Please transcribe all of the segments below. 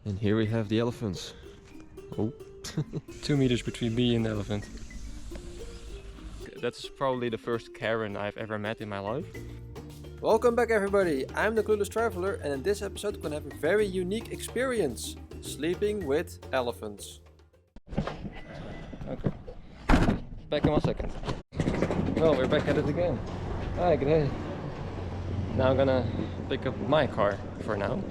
And here we have the elephants. Oh, 2 meters between me and the elephant. That's probably the first Karen I've ever met in my life. Welcome back everybody, I'm the Clueless Traveler, and in this episode we're gonna have a very unique experience. Sleeping with elephants. Okay, back in 1 second. Well, we're back at it again. Hi, good day. Now I'm gonna pick up my car for now.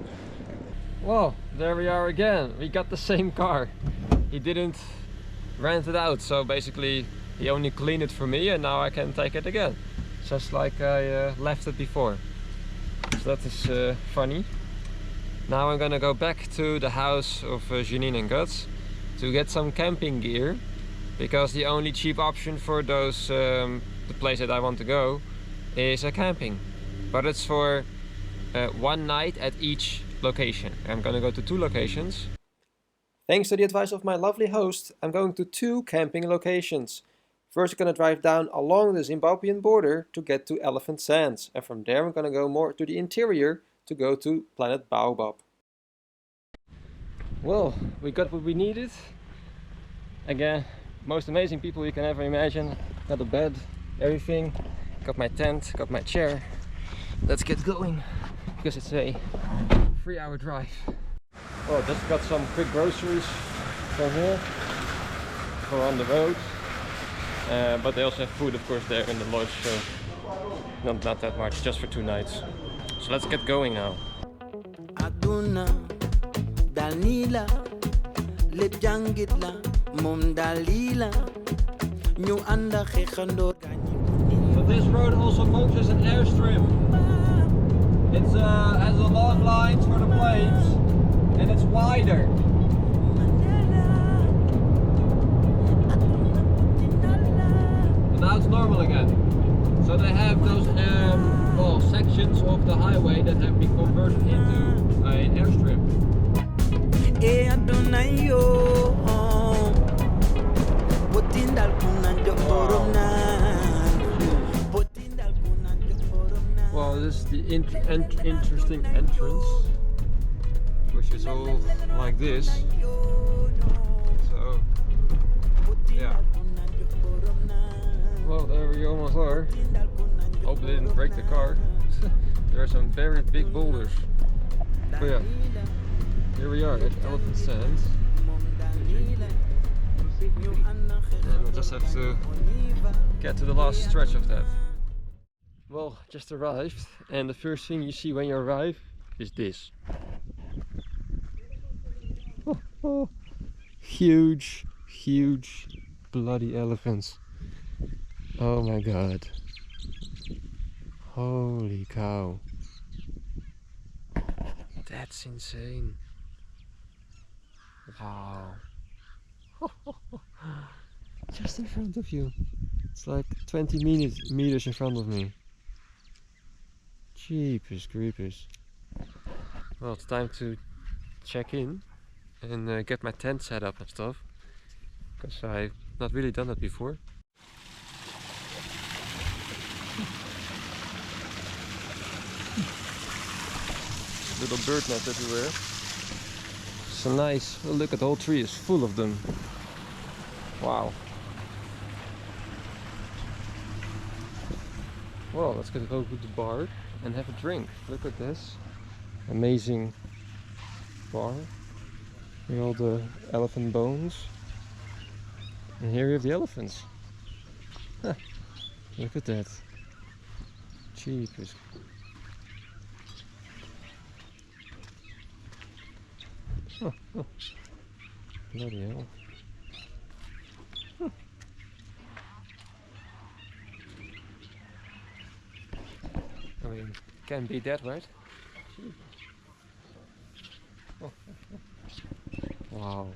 Well, there we are again. We got the same car. He didn't rent it out, so basically he only cleaned it for me and now I can take it again. Just like I left it before. So that is funny. Now I'm gonna go back to the house of Janine and Guts to get some camping gear, because the only cheap option for those, the place that I want to go, is a camping. But it's for 1 night at each location. I'm gonna go to 2 locations. Thanks to the advice of my lovely host, I'm going to 2 camping locations. First, I'm gonna drive down along the Zimbabwean border to get to Elephant Sands, and from there I'm gonna go more to the interior to go to Planet Baobab. Well, we got what we needed. Again, most amazing people you can ever imagine. Got a bed, everything. Got my tent, got my chair. Let's get going, because it's a 3-hour drive. Well, just got some quick groceries from here for on the road. But they also have food, of course, there in the lodge, so not that much, just for 2 nights. So let's get going now. So this road also functions as an airstrip. It has a long lines for the planes, and it's wider. And now it's normal again. So they have those sections of the highway that have been converted into an airstrip. Well, this is the interesting entrance, which is all like this. So, yeah. Well, there we almost are. Hope they didn't break the car. There are some very big boulders. But yeah, here we are at Elephant Sands. And we'll just have to get to the last stretch of that. Well, just arrived, and the first thing you see when you arrive is this. Oh, huge bloody elephants. Oh my god. Holy cow. That's insane. Wow. Just in front of you. It's like 20 meters in front of me. Jeepers creepers. Well, it's time to check in and get my tent set up and stuff, because I've not really done that before. Little bird nest everywhere. So nice. Oh, look at the whole tree is full of them. Wow. Well, let's go to the bar and have a drink. Look at this amazing bar. Here are all the elephant bones. And here we have the elephants. Huh. Look at that. Jeepers. Oh. Bloody hell. I mean, can't beat that, right? Oh. Wow.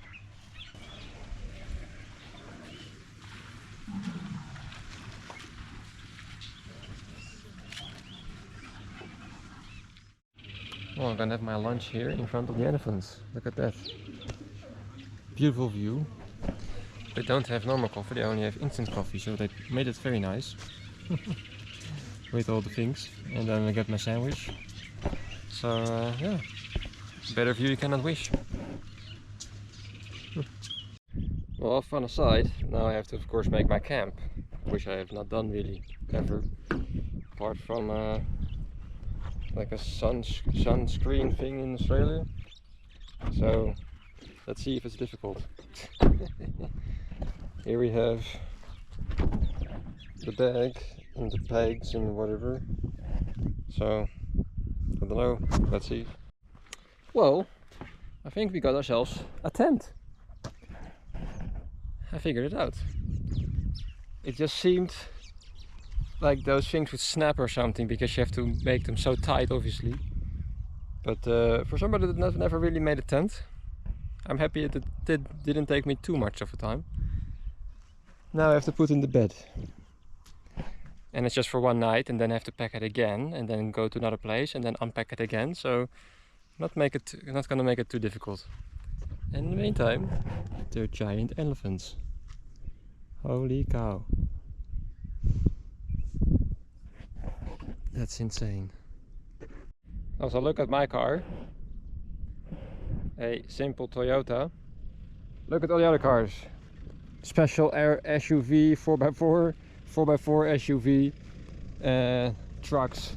Well, I'm gonna have my lunch here in front of the elephants. Look at that. Beautiful view. They don't have normal coffee, they only have instant coffee, so they made it very nice. With all the things. And then I get my sandwich. So yeah, better view you cannot wish. Well, all fun aside, now I have to of course make my camp, which I have not done really ever, apart from like a sunscreen thing in Australia. So let's see if it's difficult. Here we have the bag and the pegs and whatever. So I don't know, let's see. Well, I think we got ourselves a tent. I figured it out. It just seemed like those things would snap or something, because you have to make them so tight obviously. But for somebody that never really made a tent, I'm happy it didn't take me too much of a time. Now I have to put in the bed. And it's just for one night, and then I have to pack it again, and then go to another place, and then unpack it again. So not gonna make it too difficult. And in the meantime, they're giant elephants. Holy cow. That's insane. Also, look at my car. A simple Toyota. Look at all the other cars. Special air SUV, 4x4, 4x4 SUV, trucks.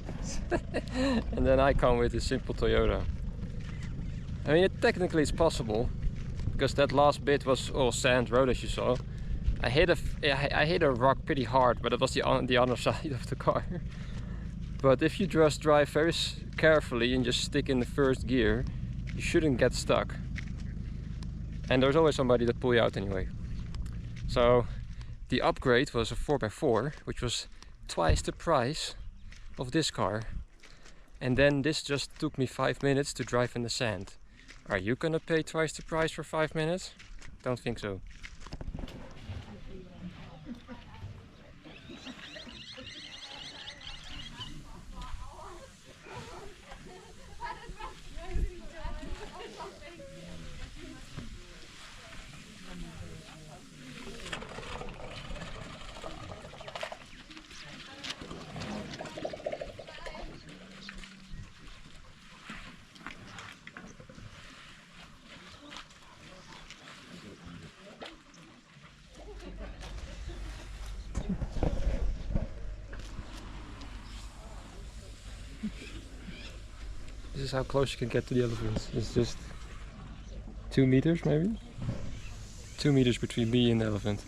And then I come with a simple Toyota. I mean, technically it's possible, because that last bit was all sand road, as you saw. I hit a rock pretty hard, but it was the other side of the car. But if you just drive very carefully and just stick in the first gear, you shouldn't get stuck. And there's always somebody that pull you out anyway. So the upgrade was a 4x4, which was twice the price of this car. And then this just took me 5 minutes to drive in the sand. Are you gonna pay twice the price for 5 minutes? Don't think so. This is how close you can get to the elephants. It's just 2 meters maybe? 2 meters between me and the elephant.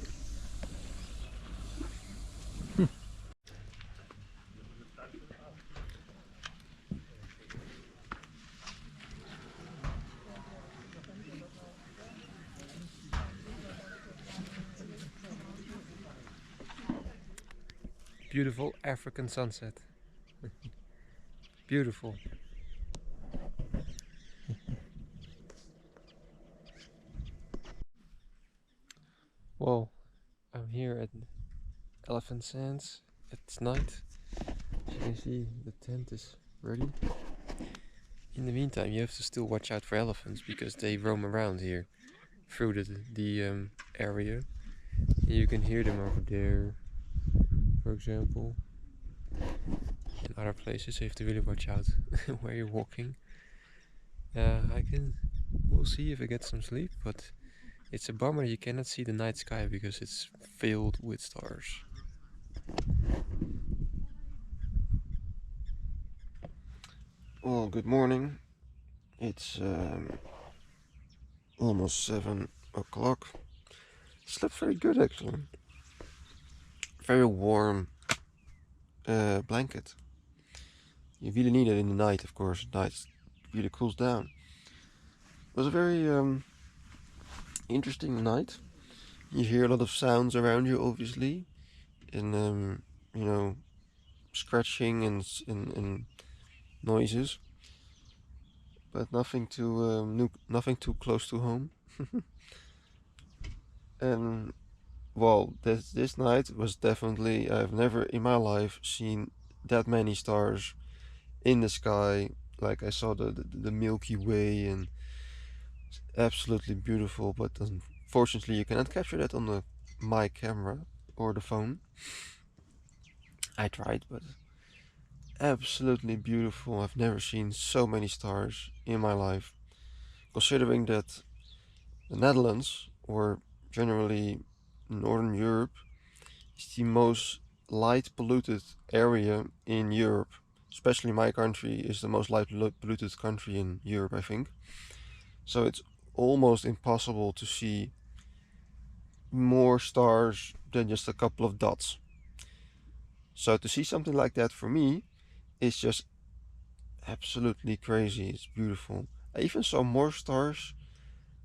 Beautiful African sunset. Beautiful. Well, I'm here at Elephant Sands. It's night. As you can see, the tent is ready. In the meantime, you have to still watch out for elephants, because they roam around here through the area. You can hear them over there, for example. In other places, so you have to really watch out where you're walking. We'll see if I get some sleep, but it's a bummer you cannot see the night sky because it's filled with stars. Well, good morning. It's almost 7 o'clock. Slept very good actually. Very warm blanket. You really need it in the night, of course. At night it really cools down. It was a very interesting night. You hear a lot of sounds around you, obviously, and you know, scratching and noises, but nothing too close to home. And well, this night was definitely, I've never in my life seen that many stars in the sky. Like, I saw the Milky Way, and it's absolutely beautiful, but unfortunately you cannot capture that on my camera or the phone. I tried, but absolutely beautiful. I've never seen so many stars in my life, considering that the Netherlands, or generally Northern Europe, is the most light polluted area in Europe. Especially my country is the most light polluted country in Europe, I think. So it's almost impossible to see more stars than just a couple of dots. So to see something like that for me is just absolutely crazy. It's beautiful. I even saw more stars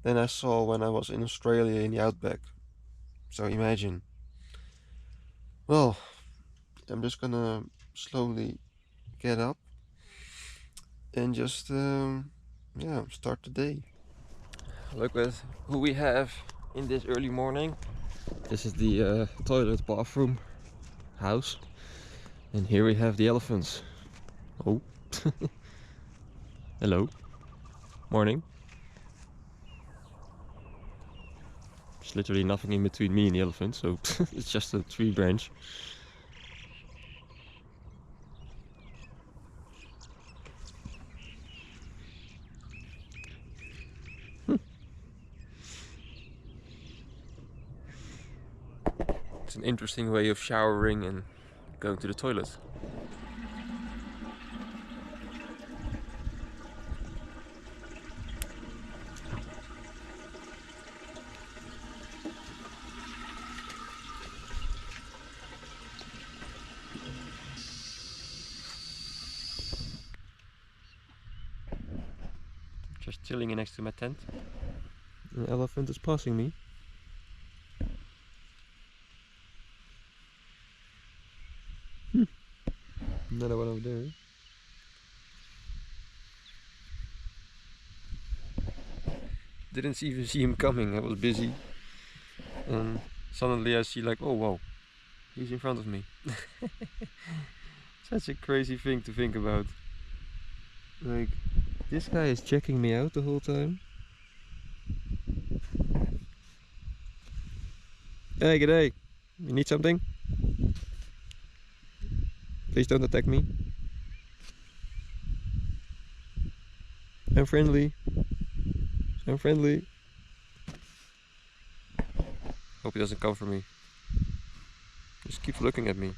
than I saw when I was in Australia in the outback. So imagine. Well, I'm just gonna slowly get up and just yeah, start the day. Look at who we have in this early morning. This is the toilet bathroom house, and here we have the elephants. Oh. Hello. Morning. There's literally nothing in between me and the elephant, so it's just a tree branch. It's an interesting way of showering and going to the toilet. Just chilling next to my tent. The elephant is passing me. Another one over there. Didn't even see him coming, I was busy. And suddenly I see like, oh wow, he's in front of me. Such a crazy thing to think about. Like, this guy is checking me out the whole time. Hey, g'day. You need something? Please don't attack me. I'm friendly. I'm friendly. Hope he doesn't come for me. Just keeps looking at me.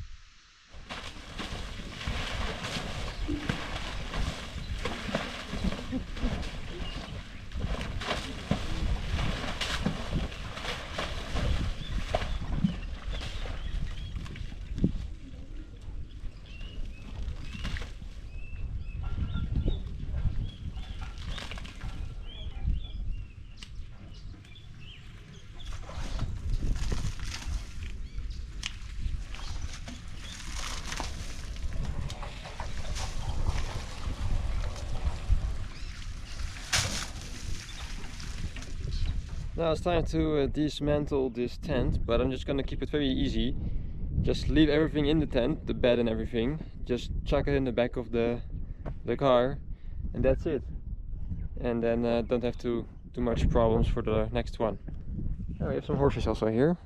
Now it's time to dismantle this tent, but I'm just gonna keep it very easy. Just leave everything in the tent, the bed and everything. Just chuck it in the back of the car, and that's it. And then don't have to do much problems for the next one. Oh, we have some horses also here.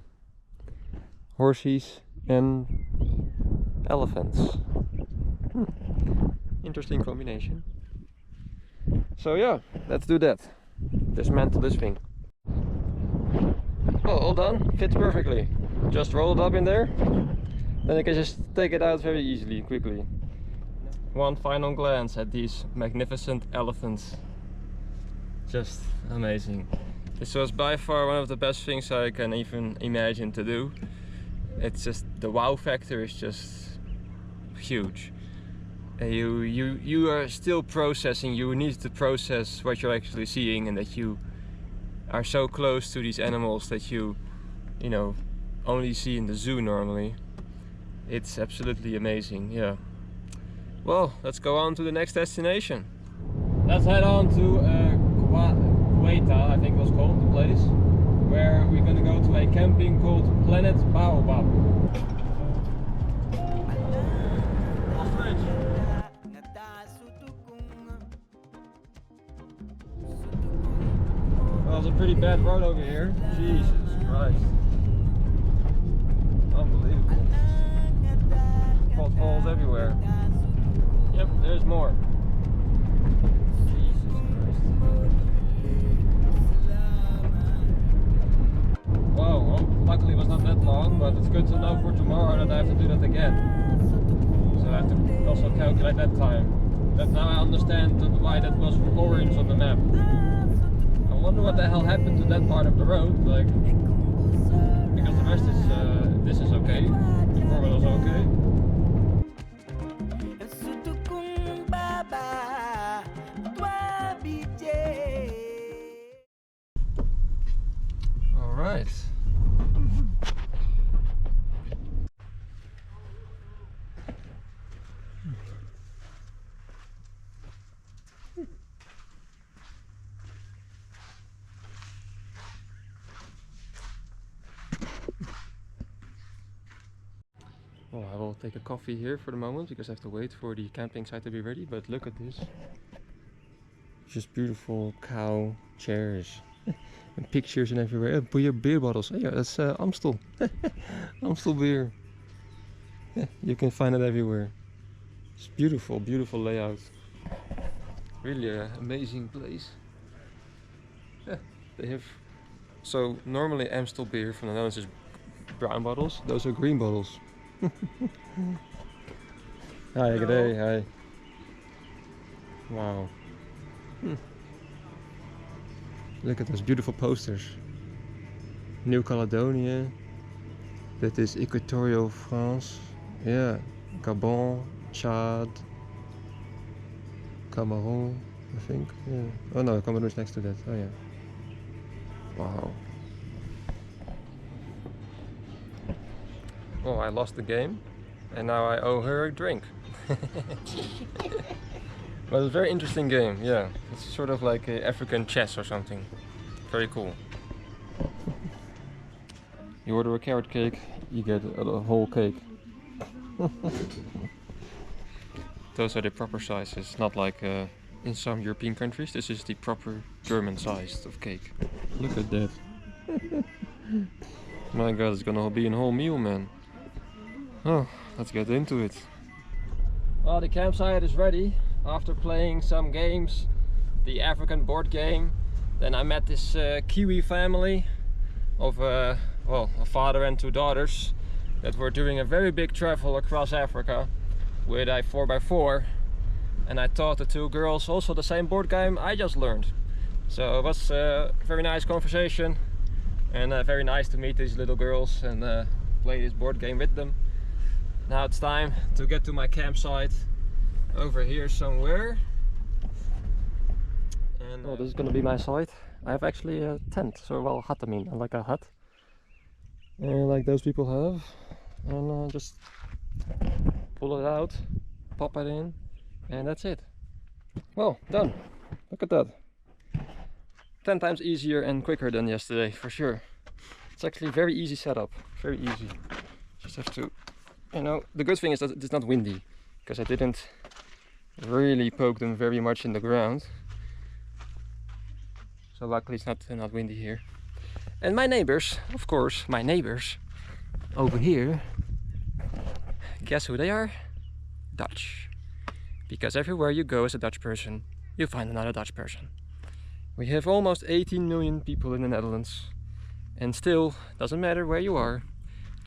Horses and elephants. Interesting combination. So yeah, let's do that. Dismantle this thing. Oh, all done, fits perfectly. Just roll it up in there, then you can just take it out very easily, quickly. One final glance at these magnificent elephants. Just amazing. This was by far one of the best things I can even imagine to do. It's just, the wow factor is just huge. You are still processing, you need to process what you're actually seeing, and that you are so close to these animals that you know, only see in the zoo normally. It's absolutely amazing, yeah. Well, let's go on to the next destination. Let's head on to Gweta, I think it was called, the place, where we're gonna go to a camping called Planet Baobab. Ostrich. Well, it's a pretty bad road over here. Jesus Christ. Unbelievable. Potholes everywhere. Yep, there's more. Jesus Christ. long, but it's good to know for tomorrow that I have to do that again. So I have to also calculate that time. But now I understand why that was orange on the map. I wonder what the hell happened to that part of the road, like, because the rest is, this is okay, before it was okay. Alright. Well, I will take a coffee here for the moment because I have to wait for the camping site to be ready, but look at this. Just beautiful cow chairs and pictures and everywhere. Beer bottles. Oh, yeah, that's Amstel. Amstel beer. Yeah, you can find it everywhere. It's beautiful, beautiful layout. Really an amazing place. Yeah, they have. So normally Amstel beer from the Netherlands is brown bottles. Those are green bottles. Hi, good day. Hi. Wow. Look at those beautiful posters. New Caledonia. That is Equatorial France. Yeah. Gabon, Chad, Cameroon, I think. Yeah. Oh no, Cameroon is next to that. Oh yeah. Wow. Well, I lost the game and now I owe her a drink. But it's a very interesting game, yeah. It's sort of like a African chess or something. Very cool. You order a carrot cake, you get a whole cake. Those are the proper sizes, not like in some European countries. This is the proper German size of cake. Look at that. My god, it's gonna be a whole meal, man. Oh, let's get into it. Well, the campsite is ready. After playing some games, the African board game, then I met this Kiwi family of well, a father and two daughters that were doing a very big travel across Africa with a 4x4, and I taught the two girls also the same board game I just learned. So it was a very nice conversation and very nice to meet these little girls and play this board game with them. Now it's time to get to my campsite over here somewhere. And this is gonna be my site. I have actually a tent, so well, hut, I mean, like a hut, and like those people have, and just pull it out, pop it in, and that's it. Well, done. Look at that. 10 times easier and quicker than yesterday, for sure. It's actually very easy setup, very easy. Just have to, you know, the good thing is that it's not windy, because I didn't really poke them very much in the ground. So luckily it's not windy here. And my neighbors, of course, my neighbors over here, guess who they are? Dutch. Because everywhere you go as a Dutch person, you find another Dutch person. We have almost 18 million people in the Netherlands, and still, doesn't matter where you are,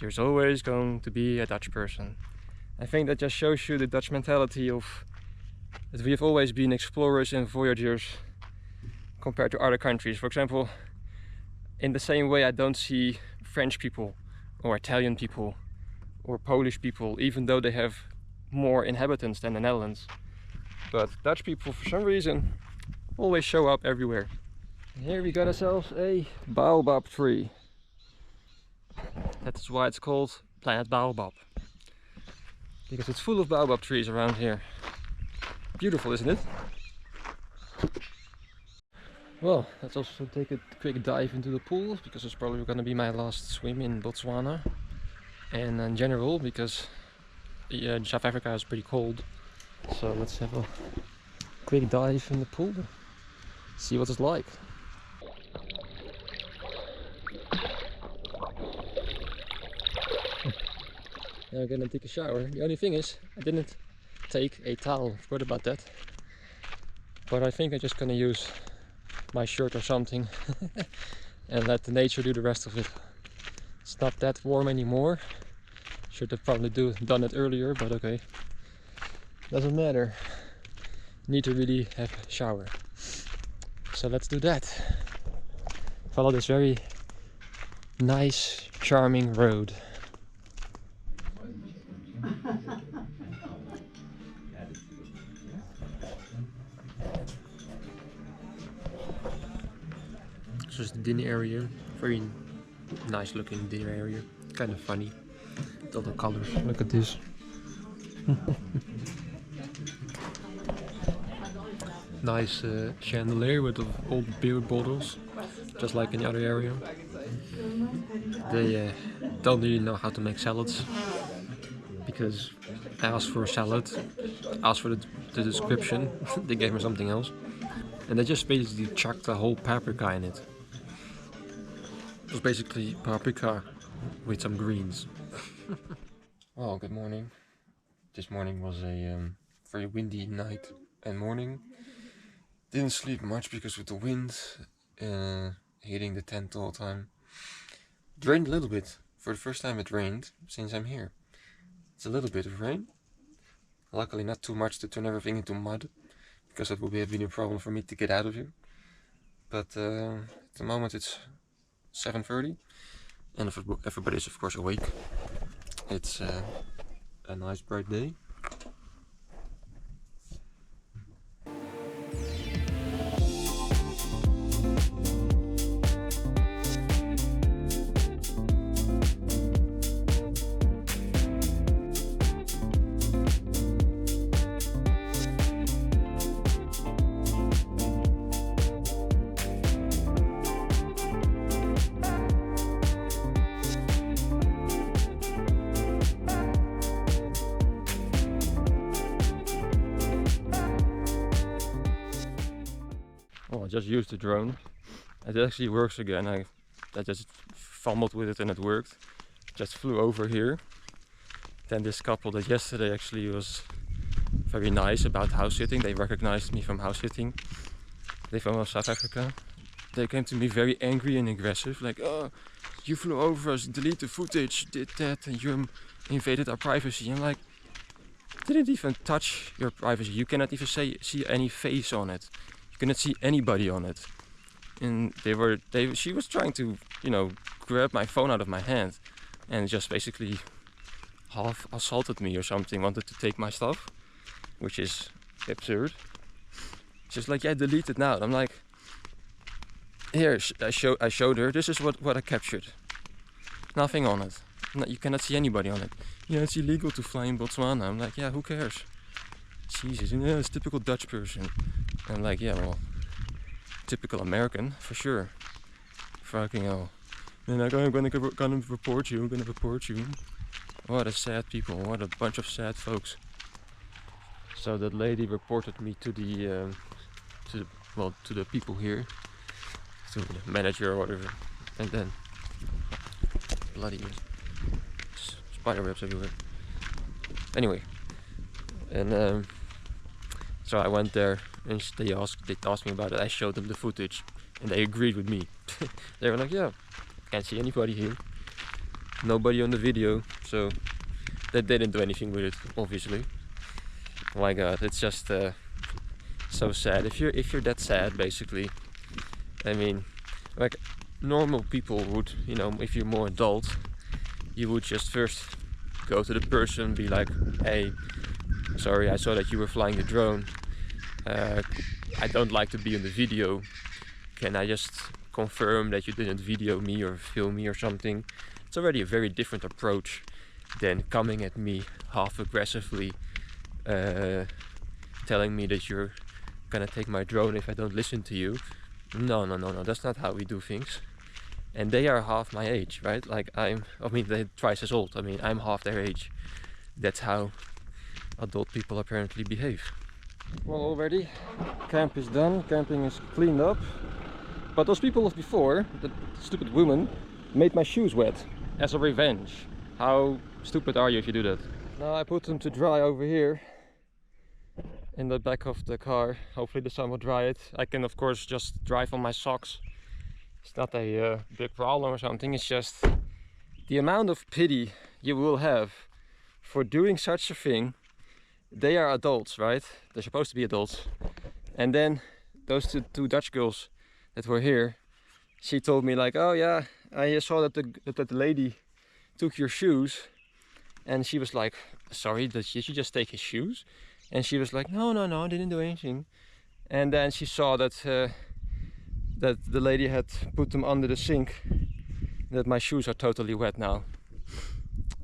there's always going to be a Dutch person. I think that just shows you the Dutch mentality of that we have always been explorers and voyagers compared to other countries. For example, in the same way I don't see French people or Italian people or Polish people, even though they have more inhabitants than the Netherlands. But Dutch people, for some reason, always show up everywhere. Here we got ourselves a baobab tree. That's why it's called Planet Baobab. Because it's full of baobab trees around here. Beautiful, isn't it? Well, let's also take a quick dive into the pool, because it's probably going to be my last swim in Botswana. And in general, because South Africa is pretty cold. So let's have a quick dive in the pool. See what it's like. Now I'm gonna take a shower. The only thing is, I didn't take a towel. Forgot about that. But I think I'm just gonna use my shirt or something and let the nature do the rest of it. It's not that warm anymore. Should have probably done it earlier, but okay. Doesn't matter. Need to really have a shower. So let's do that. Follow this very nice, charming road. This is the dinner area. Very nice looking dinner area. Kind of funny. With all the colors. Look at this. Nice chandelier with old beer bottles, just like in the other area. They don't really know how to make salads, because I asked for a salad, asked for the description, they gave me something else, and they just basically chucked a whole paprika in it. It was basically paprika with some greens. Well, good morning. This morning was a very windy night and morning. Didn't sleep much because with the wind hitting the tent all the time. It rained a little bit. For the first time it rained since I'm here. It's a little bit of rain. Luckily not too much to turn everything into mud, because that would have been a problem for me to get out of here. But at the moment it's 7:30 and everybody's of course awake. It's a nice bright day. Well, I just used the drone. It actually works again. I just fumbled with it and it worked. Just flew over here. Then this couple that yesterday actually was very nice about house sitting. They recognized me from house sitting. They're from South Africa. They came to me very angry and aggressive, like, "Oh, you flew over us, delete the footage, did that, and you invaded our privacy." I'm like, didn't even touch your privacy. You cannot even see any face on it. You cannot see anybody on it. And she was trying to, grab my phone out of my hand and just basically half assaulted me or something, wanted to take my stuff, which is absurd. She's like, "Yeah, delete it now." And I'm like, here, I showed her, this is what I captured. Nothing on it. No, you cannot see anybody on it. Yeah, it's illegal to fly in Botswana. I'm like, yeah, who cares? Jesus, it's typical Dutch person. I'm like, yeah, well, typical American, for sure. Fucking hell. Then I'm gonna report you, What a sad people, what a bunch of sad folks. So that lady reported me to the people here, to the manager or whatever, and then bloody spider webs everywhere. Anyway, and so I went there and they asked me about it. I showed them the footage and they agreed with me. They were like, "Yeah, can't see anybody here, nobody on the video," so they didn't do anything with it, obviously. Oh my god, it's just so sad. If you're that sad, basically, I mean, like normal people would, if you're more adult, you would just first go to the person, be like, "Hey, sorry, I saw that you were flying the drone. I don't like to be in the video. Can I just confirm that you didn't video me or film me or something?" It's already a very different approach than coming at me half aggressively, telling me that you're gonna take my drone if I don't listen to you. No, that's not how we do things. And they are half my age, right? Like they're twice as old. I mean, I'm half their age. That's how adult people apparently behave. Well, already camp is done, camping is cleaned up. But those people of before, the stupid woman, made my shoes wet as a revenge. How stupid are you if you do that? Now I put them to dry over here in the back of the car. Hopefully the sun will dry it. I can of course just drive on my socks. It's not a big problem or something. It's just the amount of pity you will have for doing such a thing. They are adults, right? They're supposed to be adults. And then those two Dutch girls that were here, she told me like, oh yeah, I saw that the lady took your shoes. And she was like, sorry, did you just take his shoes? And she was like, no, I didn't do anything. And then she saw that that the lady had put them under the sink, that my shoes are totally wet now.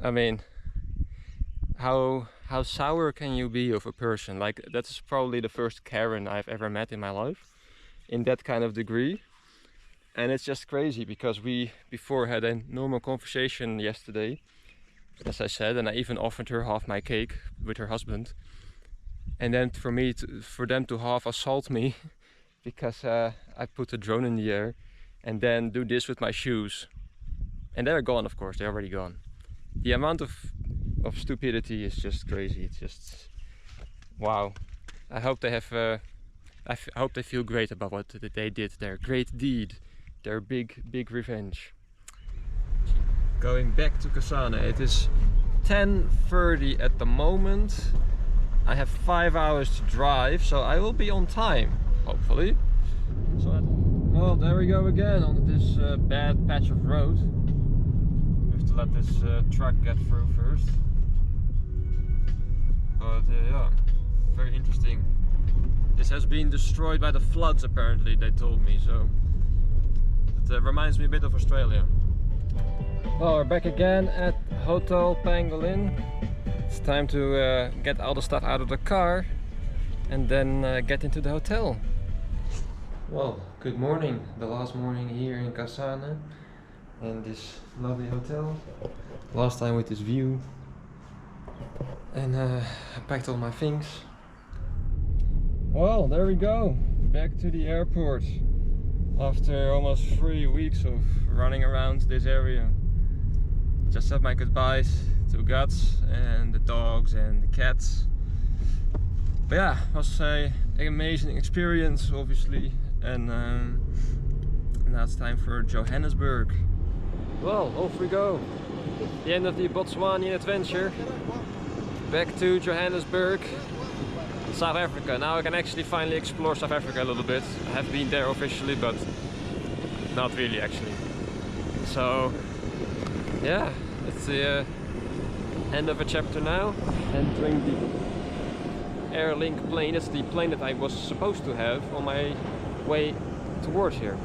I mean, how sour can you be of a person? Like, that's probably the first Karen I've ever met in my life, in that kind of degree. And it's just crazy because we before had a normal conversation yesterday, as I said, and I even offered her half my cake with her husband. And then for them to half assault me because I put a drone in the air and then do this with my shoes. And they're gone, of course, they're already gone. The amount of stupidity is just crazy. It's just, wow. I hope they have, I hope they feel great about what they did, their great deed, their big revenge. Going back to Kasane, it is 10:30 at the moment. I have 5 hours to drive, so I will be on time, hopefully. So, well, there we go again on this bad patch of road. We have to let this truck get through first. But yeah, very interesting. This has been destroyed by the floods, apparently, they told me, so it reminds me a bit of Australia. Well, we're back again at Hotel Pangolin. It's time to get all the stuff out of the car and then get into the hotel. Well, good morning. The last morning here in Kasane in this lovely hotel. Last time with this view. And I packed all my things. Well, there we go. Back to the airport after almost 3 weeks of running around this area. Just said my goodbyes to Guts and the dogs and the cats. But yeah, it was an amazing experience, obviously. And now it's time for Johannesburg. Well, off we go. The end of the Botswana adventure. Back to Johannesburg, South Africa. Now I can actually finally explore South Africa a little bit. I have been there officially, but not really actually. So yeah, it's the end of a chapter now. Entering the Airlink plane. It's the plane that I was supposed to have on my way towards here.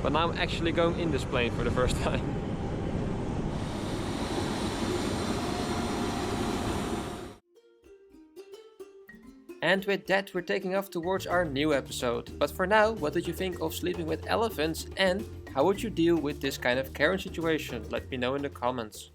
But now I'm actually going in this plane for the first time. And with that, we're taking off towards our new episode. But for now, what did you think of sleeping with elephants, and how would you deal with this kind of Karen situation? Let me know in the comments.